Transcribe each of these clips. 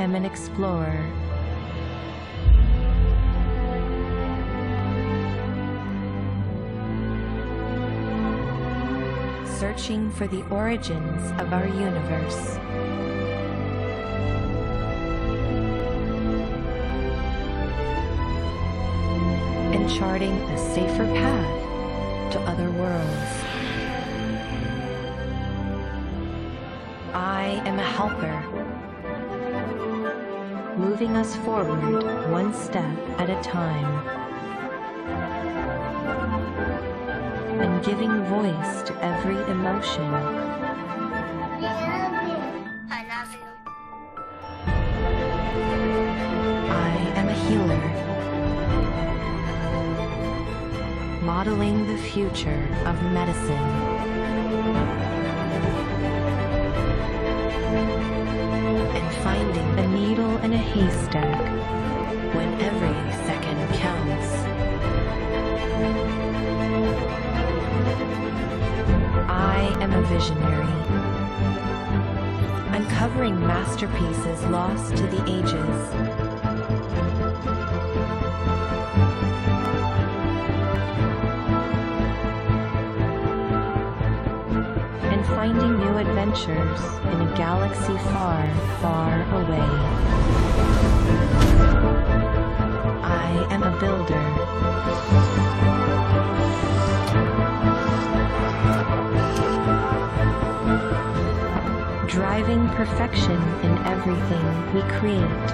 am an explorer. Searching for the origins of our universe. And charting a safer path to other worlds. I am a helper, moving us forward one step at a time, and giving voice to every emotion. I love you. I am a healer, modeling the future of medicine. And finding a needle in a haystack when every second counts. I am a visionary, uncovering masterpieces lost to the ages. Finding new adventures in a galaxy far, far away. I am a builder, driving perfection in everything we create.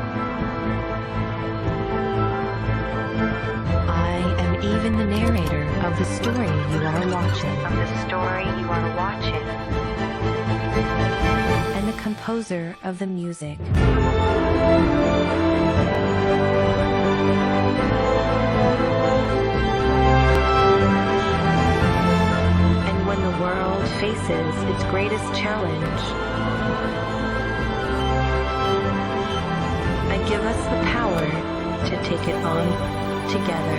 I am even the narrator of the story you are watching. And the composer of the music. And when the world faces its greatest challenge, I give us the power to take it on together.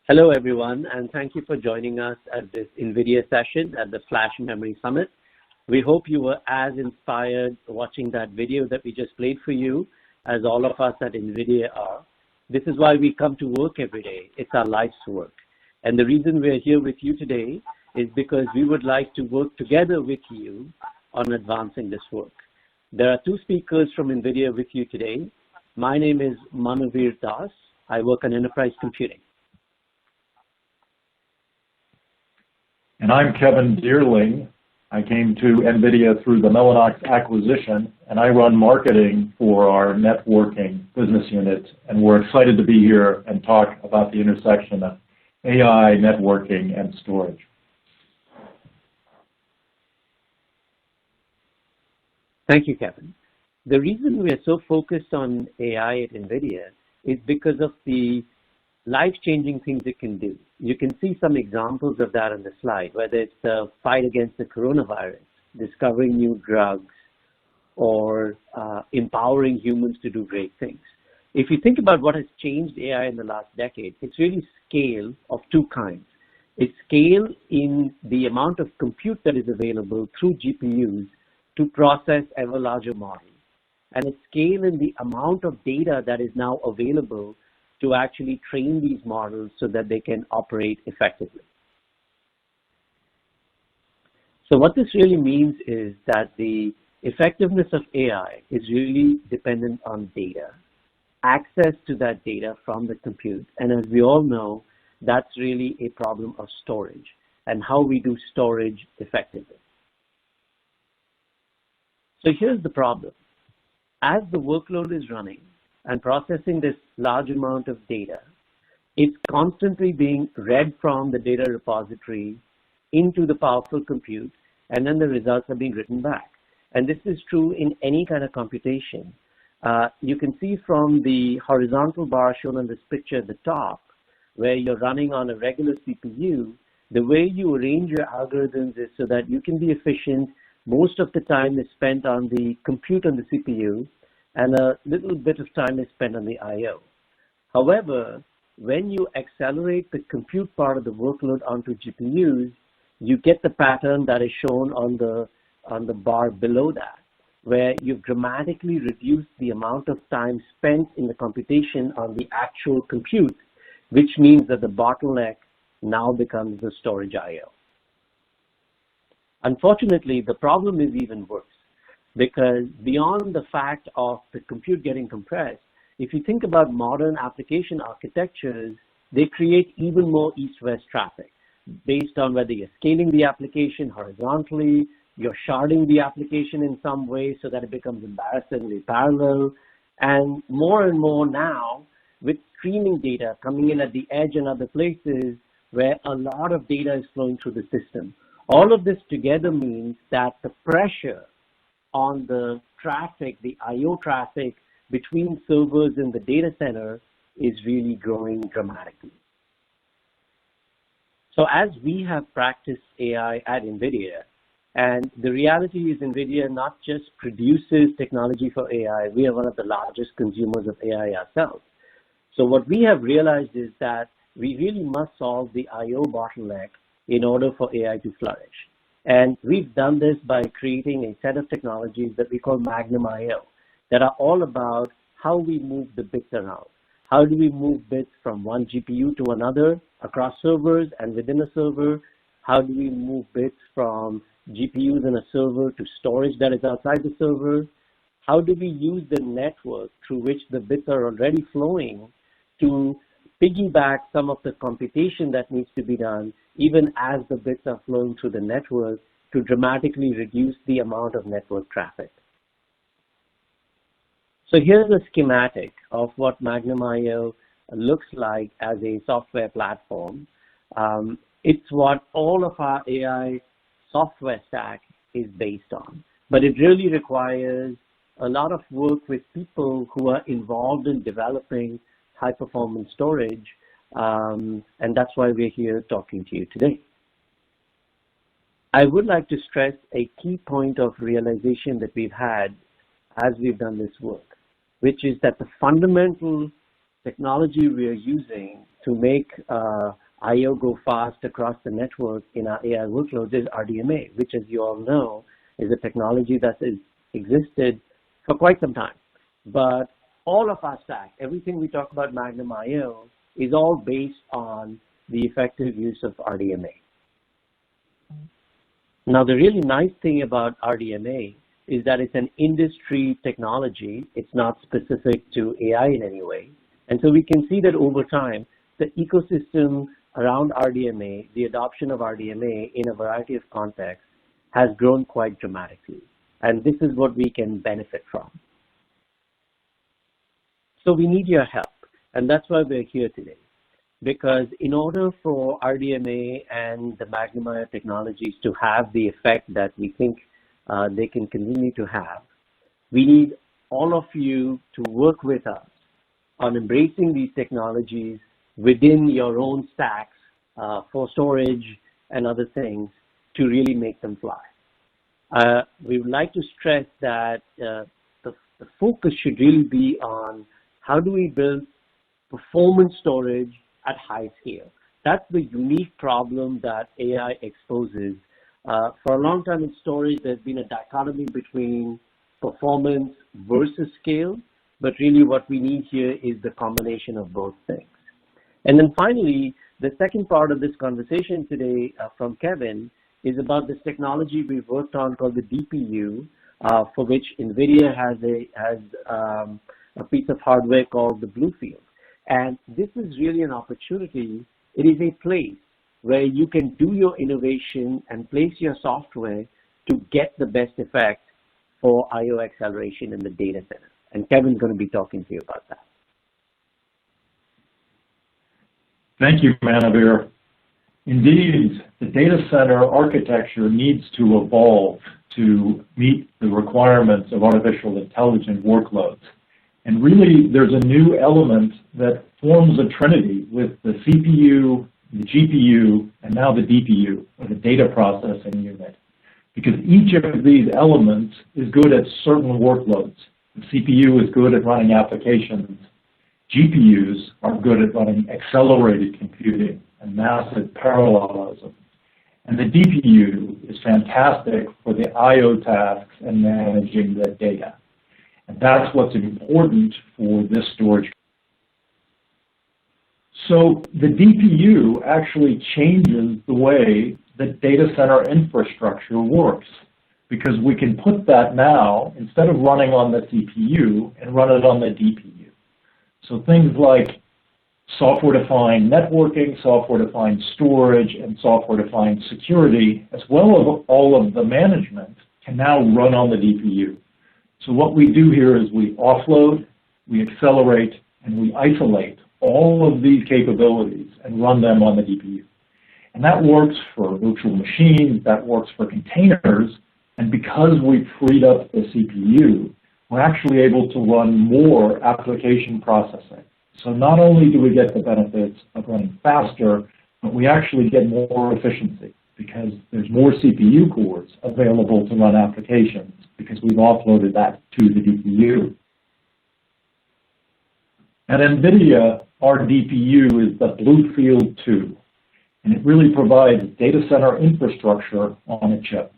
Hello, everyone, and thank you for joining us at this NVIDIA session at the Flash Memory Summit. We hope you were as inspired watching that video that we just played for you as all of us at NVIDIA are. This is why we come to work every day. It's our life's work. And the reason we're here with you today is because we would like to work together with you on advancing this work. There are two speakers from NVIDIA with you today. My name is Manavir Das. I work on enterprise computing. And I'm Kevin Deerling. I came to NVIDIA through the Mellanox acquisition, and I run marketing for our networking business unit. And we're excited to be here and talk about the intersection of AI, networking, and storage. Thank you, Kevin. The reason we are so focused on AI at NVIDIA is because of the life-changing things it can do. You can see some examples of that on the slide, whether it's the fight against the coronavirus, discovering new drugs, or empowering humans to do great things. If you think about what has changed AI in the last decade, it's really scale of two kinds. It's scale in the amount of compute that is available through GPUs to process ever larger models. And it's scale in the amount of data that is now available to actually train these models so that they can operate effectively. So what this really means is that the effectiveness of AI is really dependent on data, access to that data from the compute. And as we all know, that's really a problem of storage and how we do storage effectively. So here's the problem. As the workload is running and processing this large amount of data, It's constantly being read from the data repository into the powerful compute, and then the results are being written back. And this is true in any kind of computation. You can see from the horizontal bar shown on this picture at the top, where you're running on a regular CPU, the way you arrange your algorithms is so that you can be efficient. Most of the time is spent on the compute on the CPU, and a little bit of time is spent on the I/O. However, when you accelerate the compute part of the workload onto GPUs, you get the pattern that is shown on the bar below that, where you've dramatically reduced the amount of time spent in the computation on the actual compute, which means that the bottleneck now becomes the storage I/O. Unfortunately, the problem is even worse, because beyond the fact of the compute getting compressed, if you think about modern application architectures, they create even more east-west traffic based on whether you're scaling the application horizontally, you're sharding the application in some way so that it becomes embarrassingly parallel, and more now with streaming data coming in at the edge and other places where a lot of data is flowing through the system. All of this together means that the pressure on the traffic, the I/O traffic between servers in the data center is really growing dramatically. So as we have practiced AI at NVIDIA, and the reality is NVIDIA not just produces technology for AI, we are one of the largest consumers of AI ourselves. So what we have realized is that we really must solve the I/O bottleneck in order for AI to flourish. And we've done this by creating a set of technologies that we call MAGNUM I/O that are all about how we move the bits around. How do we move bits from one GPU to another across servers and within a server? How do we move bits from GPUs in a server to storage that is outside the server? How do we use the network through which the bits are already flowing to piggyback some of the computation that needs to be done even as the bits are flowing through the network to dramatically reduce the amount of network traffic? So here's a schematic of what MAGNUM I/O looks like as a software platform. It's what all of our AI software stack is based on, but it really requires a lot of work with people who are involved in developing high-performance storage, and that's why we're here talking to you today. I would like to stress a key point of realization that we've had as we've done this work, which is that the fundamental technology we are using to make I/O go fast across the network in our AI workloads is RDMA, which, as you all know, is a technology that has existed for quite some time. But all of our stack, everything we talk about MAGNUM I/O, is all based on the effective use of RDMA. Now, the really nice thing about RDMA is that it's an industry technology. It's not specific to AI in any way. And so we can see that over time, the ecosystem around RDMA, the adoption of RDMA in a variety of contexts, has grown quite dramatically. And this is what we can benefit from. So we need your help. And that's why we're here today. Because in order for RDMA and the MAGNUM I/O technologies to have the effect that we think they can continue to have, we need all of you to work with us on embracing these technologies within your own stacks for storage and other things to really make them fly. We would like to stress that the focus should really be on how do we build performance storage at high scale. That's the unique problem that AI exposes. For a long time in storage, there's been a dichotomy between performance versus scale, but really what we need here is the combination of both things. And then finally, the second part of this conversation today from Kevin is about this technology we've worked on called the DPU, for which NVIDIA has a piece of hardware called the Bluefield. And this is really an opportunity. It is a place where you can do your innovation and place your software to get the best effect for I/O acceleration in the data center. And Kevin's going to be talking to you about that. Thank you, Manavir. Indeed, the data center architecture needs to evolve to meet the requirements of artificial intelligence workloads. And really, there's a new element that forms a trinity with the CPU, the GPU, and now the DPU, or the data processing unit. Because each of these elements is good at certain workloads. The CPU is good at running applications. GPUs are good at running accelerated computing and massive parallelism. And the DPU is fantastic for the I/O tasks and managing the data. And that's what's important for this storage. So the DPU actually changes the way that data center infrastructure works, because we can put that now, instead of running on the CPU, and run it on the DPU. So things like software-defined networking, software-defined storage, and software-defined security, as well as all of the management, can now run on the DPU. So what we do here is we offload, we accelerate, and we isolate all of these capabilities and run them on the DPU. And that works for virtual machines, that works for containers, and because we've freed up the CPU, we're actually able to run more application processing. So not only do we get the benefits of running faster, but we actually get more efficiency because there's more CPU cores available to run applications because we've offloaded that to the DPU. At NVIDIA, our DPU is the Bluefield 2, and it really provides data center infrastructure on a chip.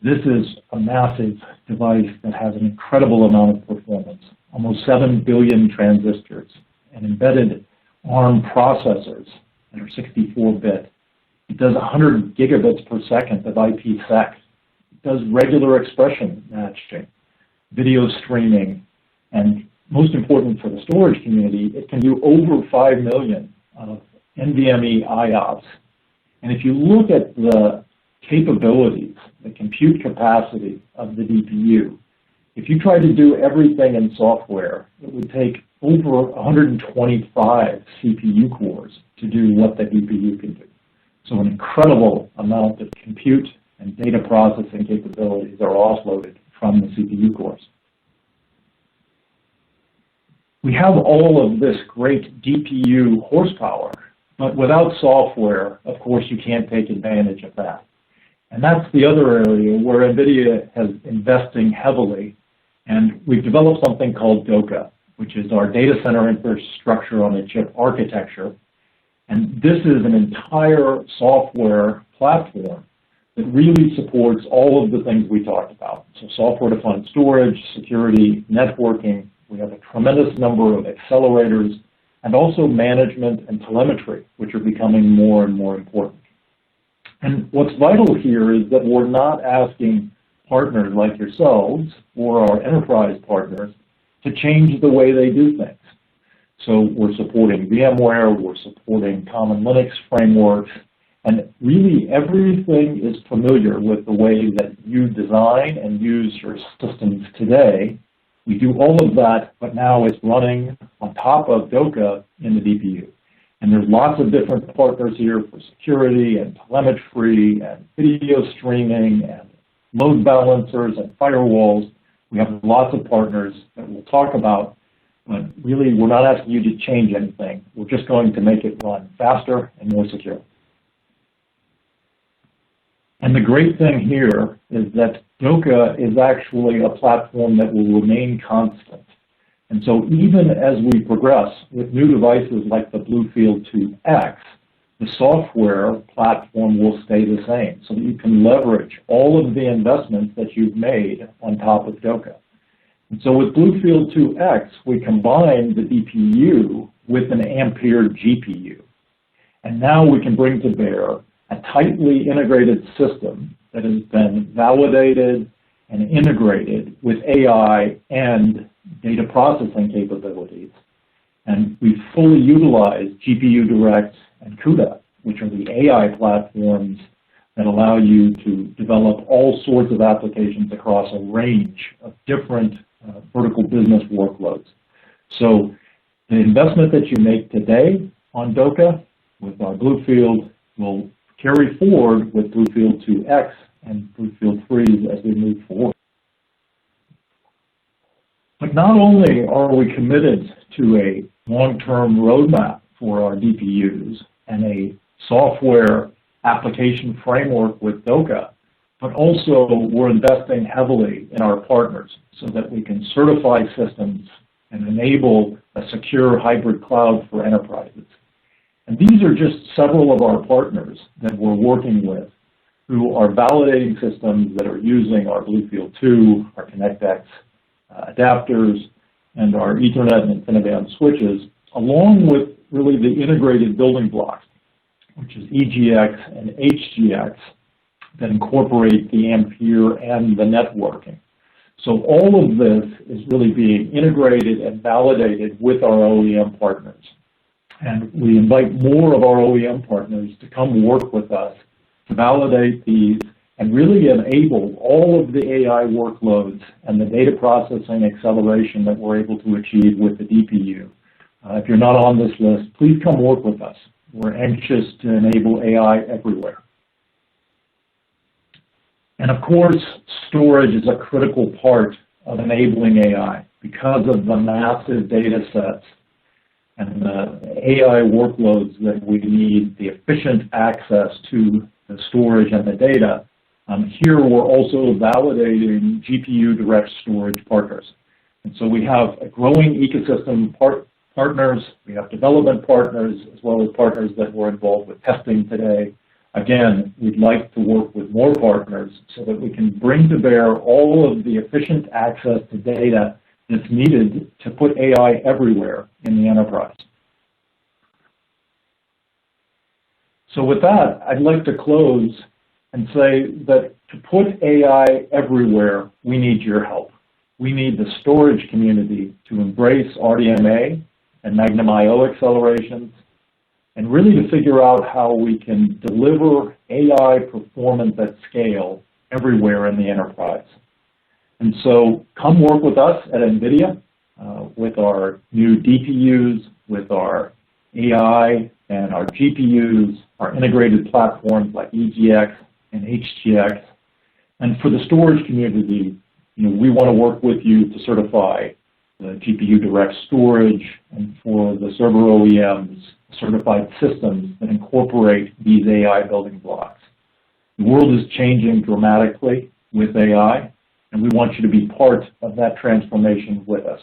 This is a massive device that has an incredible amount of performance, almost 7 billion transistors, and embedded ARM processors that are 64-bit. It does 100 gigabits per second of IPsec. It does regular expression matching, video streaming, and most important for the storage community, it can do over 5 million of NVMe IOPS. And if you look at the capabilities, the compute capacity of the DPU, if you try to do everything in software, it would take over 125 CPU cores to do what the DPU can do. So an incredible amount of compute and data processing capabilities are offloaded from the CPU cores. We have all of this great DPU horsepower, but without software, of course, you can't take advantage of that. And that's the other area where NVIDIA has investing heavily, and we've developed something called DOCA, which is our data center infrastructure on a chip architecture. And this is an entire software platform that really supports all of the things we talked about. So software-defined storage, security, networking. We have a tremendous number of accelerators, and also management and telemetry, which are becoming more and more important. And what's vital here is that we're not asking partners like yourselves or our enterprise partners to change the way they do things. So we're supporting VMware, we're supporting common Linux frameworks, and really everything is familiar with the way that you design and use your systems today. We do all of that, but now it's running on top of DOCA in the DPU. And there's lots of different partners here for security and telemetry and video streaming and load balancers and firewalls. We have lots of partners that we'll talk about, but really we're not asking you to change anything. We're just going to make it run faster and more secure. And the great thing here is that DOCA is actually a platform that will remain constant. And so even as we progress with new devices like the Bluefield 2X, the software platform will stay the same, so that you can leverage all of the investments that you've made on top of DOCA. And so with Bluefield 2X, we combine the DPU with an Ampere GPU. And now we can bring to bear a tightly integrated system that has been validated and integrated with AI and data processing capabilities. And we fully utilize GPUDIRECT and CUDA, which are the AI platforms that allow you to develop all sorts of applications across a range of different vertical business workloads. So the investment that you make today on DOCA with our BlueField. We'll carry forward with BlueField 2X and BlueField 3 as we move forward. But not only are we committed to a long-term roadmap for our DPUs and a software application framework with DOCA, but also we're investing heavily in our partners so that we can certify systems and enable a secure hybrid cloud for enterprises. And these are just several of our partners that we're working with who are validating systems that are using our BlueField 2, our ConnectX adapters, and our Ethernet and InfiniBand switches, along with really the integrated building blocks, which is EGX and HGX, that incorporate the Ampere and the networking. So all of this is really being integrated and validated with our OEM partners. And we invite more of our OEM partners to come work with us to validate these and really enable all of the AI workloads and the data processing acceleration that we're able to achieve with the DPU. If you're not on this list, please come work with us. We're anxious to enable AI everywhere. And of course, storage is a critical part of enabling AI because of the massive data sets and the AI workloads that we need, the efficient access to the storage and the data. Here we're also validating GPUDIRECT storage partners. And so we have a growing ecosystem partners, we have development partners, as well as partners that we're involved with testing today. Again, we'd like to work with more partners so that we can bring to bear all of the efficient access to data that's needed to put AI everywhere in the enterprise. So with that, I'd like to close and say that to put AI everywhere, we need your help. We need the storage community to embrace RDMA and MAGNUM I/O accelerations, and really to figure out how we can deliver AI performance at scale everywhere in the enterprise. And so come work with us at NVIDIA with our new DPUs, with our AI and our GPUs, our integrated platforms like EGX and HGX. And for the storage community, we want to work with you to certify the GPUDIRECT storage, and for the server OEMs, certified systems that incorporate these AI building blocks. The world is changing dramatically with AI, and we want you to be part of that transformation with us.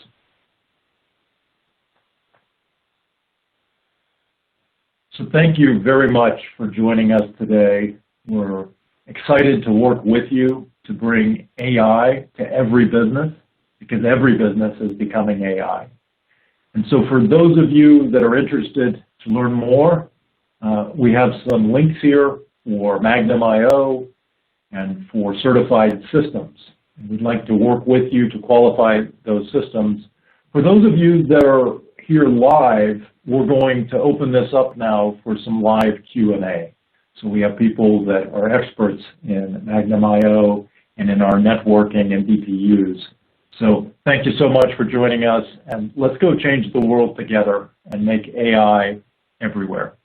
So thank you very much for joining us today. We're excited to work with you to bring AI to every business, because every business is becoming AI. And so for those of you that are interested to learn more, we have some links here for MAGNUM I/O and for certified systems. And we'd like to work with you to qualify those systems. For those of you that are here live, we're going to open this up now for some live Q&A. So we have people that are experts in MAGNUM I/O and in our networking and DPUs. So thank you so much for joining us, and let's go change the world together and make AI everywhere.